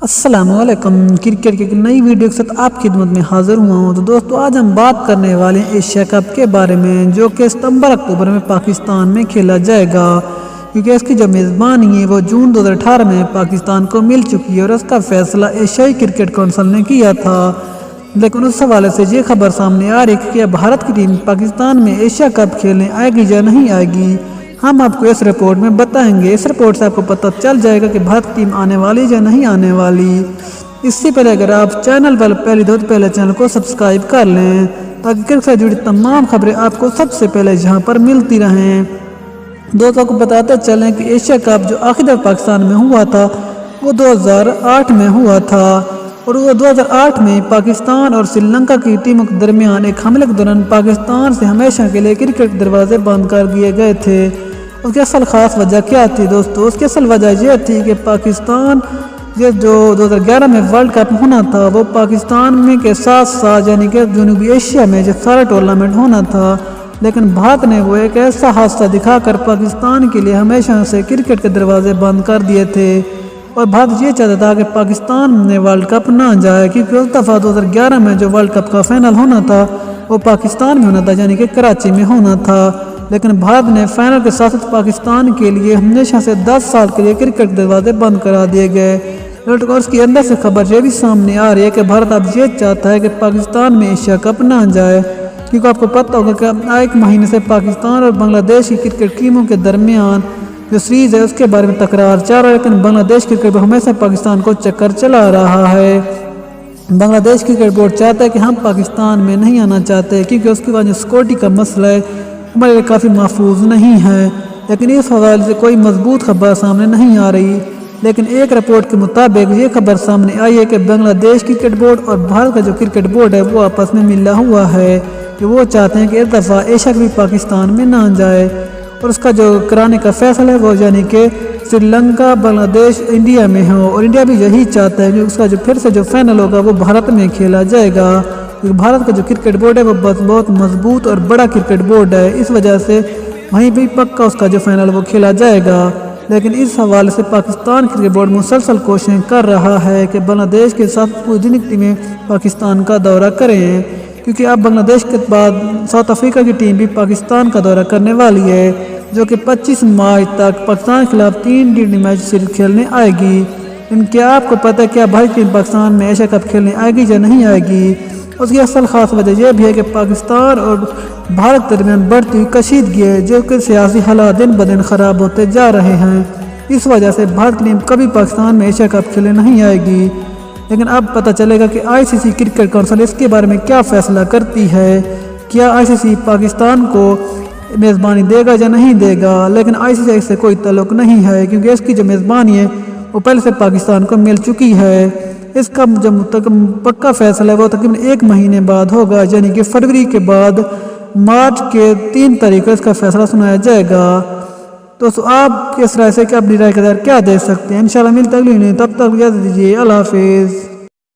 अस्सलामुअलैकुम। क्रिकेट की एक नई वीडियो के साथ आपकी खिदमत में हाजिर हुआ हूँ। तो दोस्तों आज हम बात करने वाले हैं एशिया कप के बारे में, जो कि सितंबर अक्टूबर में पाकिस्तान में खेला जाएगा, क्योंकि इसकी जो मेज़बानी है वो जून 2018 में पाकिस्तान को मिल चुकी है और इसका फैसला एशियाई क्रिकेट काउंसिल ने किया था। लेकिन उस हवाले से ये खबर सामने आ रही है कि भारत की टीम पाकिस्तान में एशिया कप खेलने आएगी या नहीं आएगी, हम आपको इस रिपोर्ट में बताएंगे। इस रिपोर्ट से आपको पता चल जाएगा कि भारत की टीम आने वाली या नहीं आने वाली। इससे पहले अगर आप चैनल पर पहले तो पहले चैनल को सब्सक्राइब कर लें, ताकि क्रिकेट से जुड़ी तमाम खबरें आपको सबसे पहले यहाँ पर मिलती रहें। दोस्तों को बताते चलें कि एशिया कप जो आखिरी दफा पाकिस्तान में हुआ था वो 2008 में हुआ था, और वो 2008 में पाकिस्तान और श्रीलंका की टीमों के दरमियान एक हमले के दौरान पाकिस्तान से हमेशा के लिए क्रिकेट दरवाजे बंद कर दिए गए थे। उसकी असल ख़ास वजह क्या थी दोस्तों? उसकी असल वजह यह थी कि पाकिस्तान ये जो 2011 में वर्ल्ड कप होना था वो पाकिस्तान में के साथ साथ यानी कि जनूबी एशिया में जो सारा टूर्नामेंट होना था, लेकिन भारत ने वो एक ऐसा हादसा दिखाकर पाकिस्तान के लिए हमेशा से क्रिकेट के दरवाजे बंद कर दिए थे। और भारत ये चाहता था कि पाकिस्तान में वर्ल्ड कप ना जाए, क्योंकि उस दफ़ा 2011 में जो वर्ल्ड कप का फाइनल होना था वो पाकिस्तान में होना था, यानी कि कराची में होना था। लेकिन भारत ने फाइनल के साथ पाकिस्तान के लिए हमेशा से 10 साल के लिए क्रिकेट दरवाजे बंद करा दिए गए। और उसके अंदर से खबर ये भी सामने आ रही है कि भारत अब ये चाहता है कि पाकिस्तान में एशिया कप ना जाए, क्योंकि आपको पता होगा कि एक महीने से पाकिस्तान और बांग्लादेश की क्रिकेट टीमों के दरमियान जो सीरीज़ है उसके बारे में तकरार चल रहा है। लेकिन बांग्लादेश क्रिकेट बोर्ड हमेशा पाकिस्तान को चक्कर चला रहा है। बांग्लादेश क्रिकेट बोर्ड चाहता है कि हम पाकिस्तान में नहीं आना चाहते, क्योंकि उसके बाद जो सिक्योरिटी का मसला है हमारे लिए काफ़ी महफूज नहीं है। लेकिन इस हवाले से कोई मजबूत खबर सामने नहीं आ रही। लेकिन एक रिपोर्ट के मुताबिक ये खबर सामने आई है कि बांग्लादेश क्रिकेट बोर्ड और भारत का जो क्रिकेट बोर्ड है वो आपस में मिला हुआ है कि वो चाहते हैं कि इस दफ़ा एशिया कप पाकिस्तान में ना जाए, और उसका जो कराने का फैसला है वो यानी कि श्रीलंका, बांग्लादेश, इंडिया में हो। और इंडिया भी यही चाहता है कि उसका जो फिर से जो फाइनल होगा वो भारत में खेला जाएगा, क्योंकि भारत का जो क्रिकेट बोर्ड है वो बहुत मजबूत और बड़ा क्रिकेट बोर्ड है। इस वजह से वहीं भी पक्का उसका जो फाइनल वो खेला जाएगा। लेकिन इस हवाले से पाकिस्तान क्रिकेट बोर्ड मुसलसल कोशिशें कर रहा है कि बांग्लादेश के साथ पूरी टीमें पाकिस्तान का दौरा करें, क्योंकि अब बांग्लादेश के बाद साउथ अफ्रीका की टीम भी पाकिस्तान का दौरा करने वाली है, जो कि 25 मार्च तक पाकिस्तान के खिलाफ 3 टी20 मैच सीरीज खेलने आएगी। लेकिन क्या आपको पता है क्या भारत टीम पाकिस्तान में एशिया कप खेलने आएगी या नहीं आएगी? उसकी असल ख़ास वजह यह भी है कि पाकिस्तान और भारत के दरमियान बढ़ती हुई कशीदगी है, जो कि सियासी हालात दिन ब दिन ख़राब होते जा रहे हैं। इस वजह से भारत की टीम कभी पाकिस्तान में एशिया कप खेलने नहीं आएगी। लेकिन अब पता चलेगा कि आईसीसी क्रिकेट काउंसिल इसके बारे में क्या फ़ैसला करती है। क्या आईसीसी पाकिस्तान को मेज़बानी देगा या नहीं देगा? लेकिन आईसीसी से कोई ताल्लुक़ नहीं है, क्योंकि इसकी जो मेज़बानी है वो पहले से पाकिस्तान को मिल चुकी है। इसका जो पक्का फैसला है वो तकरीबन 1 महीने बाद होगा, यानी कि फरवरी के बाद मार्च के 3 तारीख को इसका फैसला सुनाया जाएगा। तो आप किस राय से क्या अपनी राय का क्या दे सकते हैं? इंशाल्लाह मिलते अगली नहीं, तब तक इजाज़त दीजिए। अल्लाह हाफिज़।